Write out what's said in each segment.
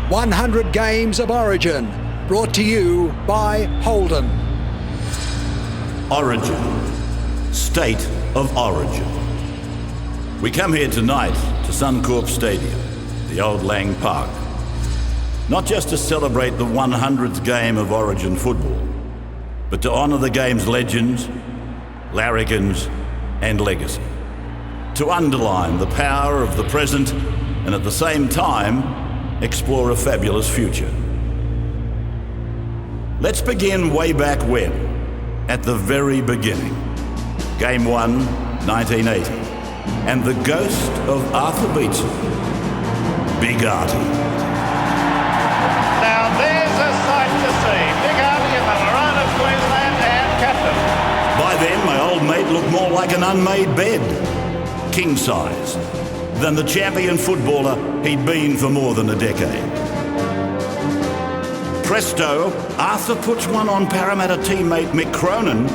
100 Games of Origin, brought to you by Holden. Origin. State of Origin. We come here tonight to Suncorp Stadium, the old Lang Park, not just to celebrate the 100th game of Origin football, but to honour the game's legends, larrigans and legacy. To underline the power of the present and at the same time explore a fabulous future. Let's begin way back when, at the very beginning. Game 1, 1980, and the ghost of Arthur Beetson, Big Artie. Now there's a sight to see. Big Artie in the maroon of Queensland and captain. By then, my old mate looked more like an unmade bed, king size, than the champion footballer he'd been for more than a decade. Presto, Arthur puts one on Parramatta teammate Mick Cronin.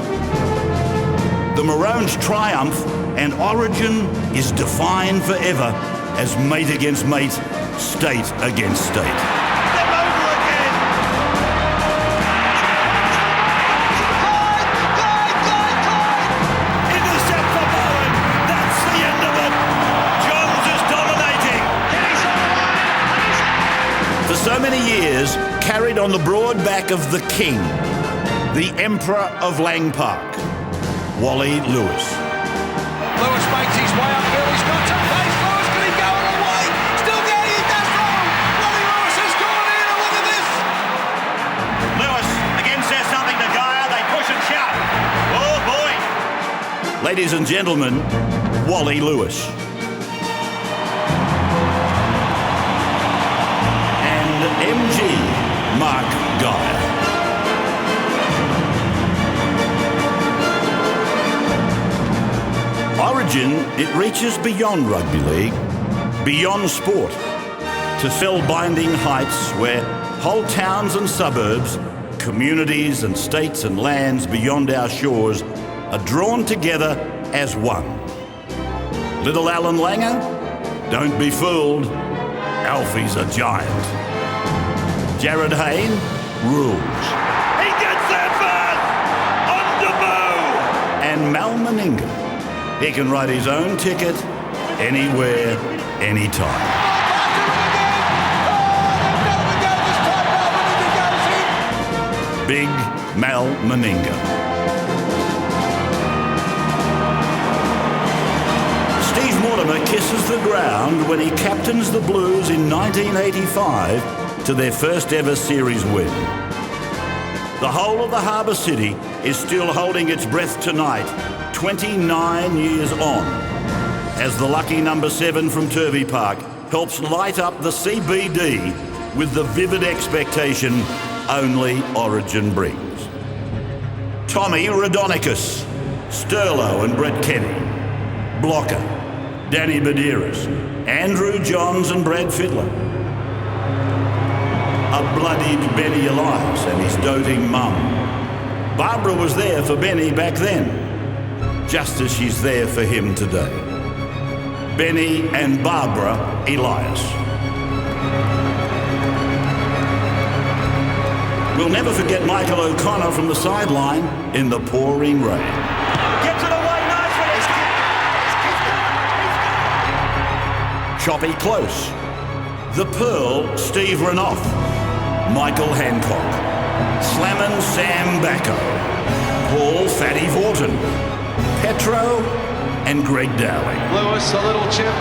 The Maroons triumph, and Origin is defined forever as mate against mate, state against state. They're over again. Intercept for Bowen. That's the end of it. Johns is dominating. For so many years, carried on the broad back of the king, the emperor of Lang Park, Wally Lewis. Lewis makes his way uphill. He's got some pace. Lewis, can he go all the way? Still getting it. That's wrong. Wally Lewis has gone in. And look at this. Lewis again says something to Gaia. They push and shout. Oh boy! Ladies and gentlemen, Wally Lewis. And MG Mark Gaia. Origin, it reaches beyond rugby league, beyond sport, to spellbinding heights where whole towns and suburbs, communities and states and lands beyond our shores are drawn together as one. Little Alan Langer? Don't be fooled. Alfie's a giant. Jared Hayne rules. He gets there first. On Deboo. And Mal Meninga. He can write his own ticket anywhere, anytime. Big Mal Meninga. Steve Mortimer kisses the ground when he captains the Blues in 1985 to their first ever series win. The whole of the Harbour City is still holding its breath tonight, 29 years on, as the lucky number 7 from Turvey Park helps light up the CBD with the vivid expectation only Origin brings. Tommy Radonicus, Sterlo and Brett Kenny, Blocker, Danny Badeiras, Andrew Johns and Brad Fiddler, a bloodied Benny Elias and his doting mum. Barbara was there for Benny back then, just as she's there for him today. Benny and Barbara Elias. We'll never forget Michael O'Connor from the sideline in the pouring rain. Gets it away nicely. Choppy close. The Pearl, Steve Renouf. Michael Hancock. Slammin' Sam Bacco. Paul Fatty Vorton. Petro and Greg Dowling. Lewis, a little chip.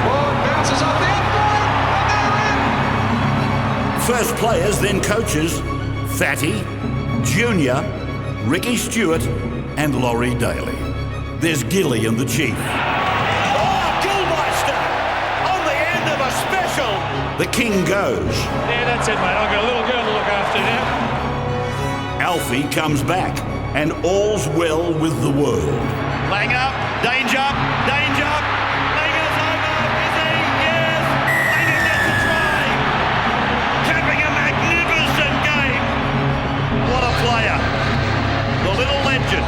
Ball bounces off the upright. And First players, then coaches, Fatty, Junior, Ricky Stewart and Laurie Daly. There's Gilly and the Chief. Oh, Gilmeister on the end of a special. The King goes. Yeah, that's it, mate. I've got a little girl to look after now. Alfie comes back and all's well with the world. Langer, danger, danger. Langer's over. Is he? Yes. Langer gets a try. Capping a magnificent game. What a player. The little legend.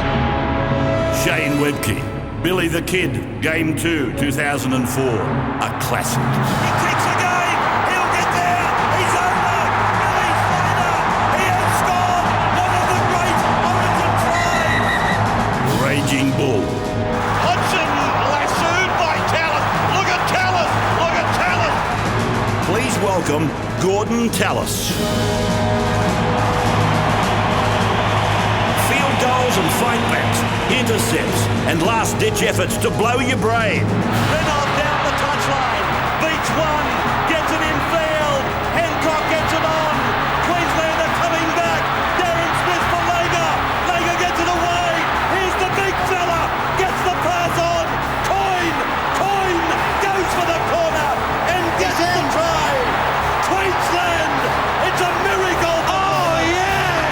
Shane Webke, Billy the Kid, Game 2, 2004. A classic. He kicks the game. He'll get there. welcome Gordon Tallis. Field goals and fightbacks, intercepts and last-ditch efforts to blow your brain. Reynolds down the touchline, beats one, gets it in field, Hancock gets it on, Queensland are coming back, Darren Smith for Lager, Lager gets it away, here's the big fella, gets the pass on, Coyne goes for the corner and gets the try. Queensland, it's a miracle. Oh yeah!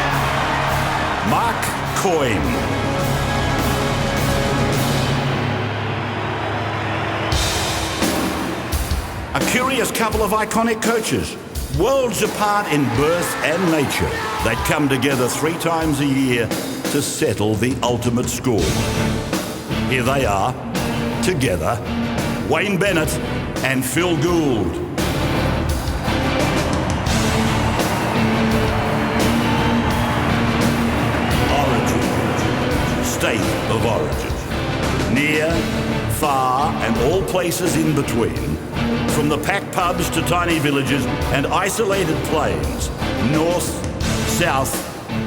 Mark Coyne. A curious couple of iconic coaches, worlds apart in birth and nature. They'd come together 3 times a year to settle the ultimate score. Here they are, together, Wayne Bennett and Phil Gould. Origin, state of origin. Near, far, and all places in between. From the packed pubs to tiny villages and isolated plains, north, south,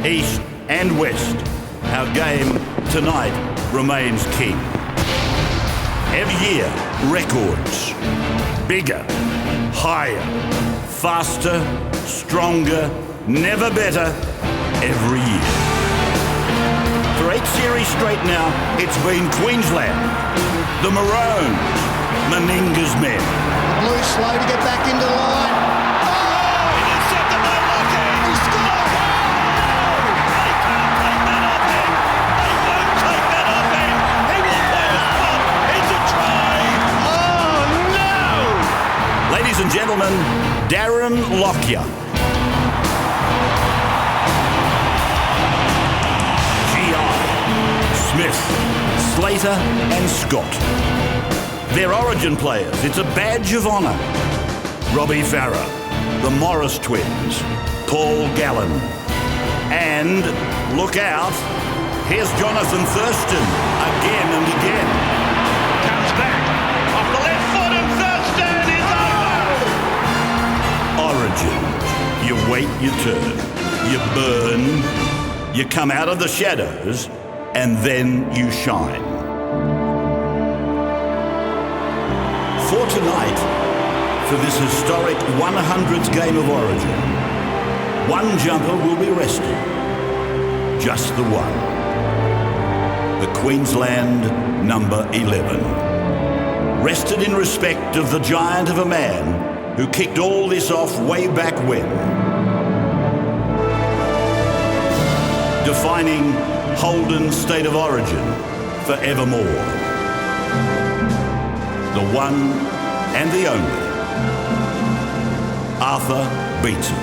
east and west, our game tonight remains king. Every year, records. Bigger, higher, faster, stronger, never better, every year. For 8 series straight now, it's been Queensland, the Maroons, Meninga's men. Blues slow to get back into the line. Intercepted by Lockie. He scored! They can't take that off him. They won't take that off him. He will play the spot. It's a try. Oh no! Ladies and gentlemen, Darren Lockyer. G.I., Smith, Slater and Scott. They're Origin players. It's a badge of honour. Robbie Farah, the Morris twins, Paul Gallen. And, look out, here's Jonathan Thurston again and again. Comes back off the left foot and Thurston is over. Origin. You wait your turn. You burn. You come out of the shadows. And then you shine. For tonight, for this historic 100th game of Origin, one jumper will be rested. Just the one. The Queensland number 11. Rested in respect of the giant of a man who kicked all this off way back when. Defining Holden's state of origin forevermore. The one and the only, Arthur Beetson.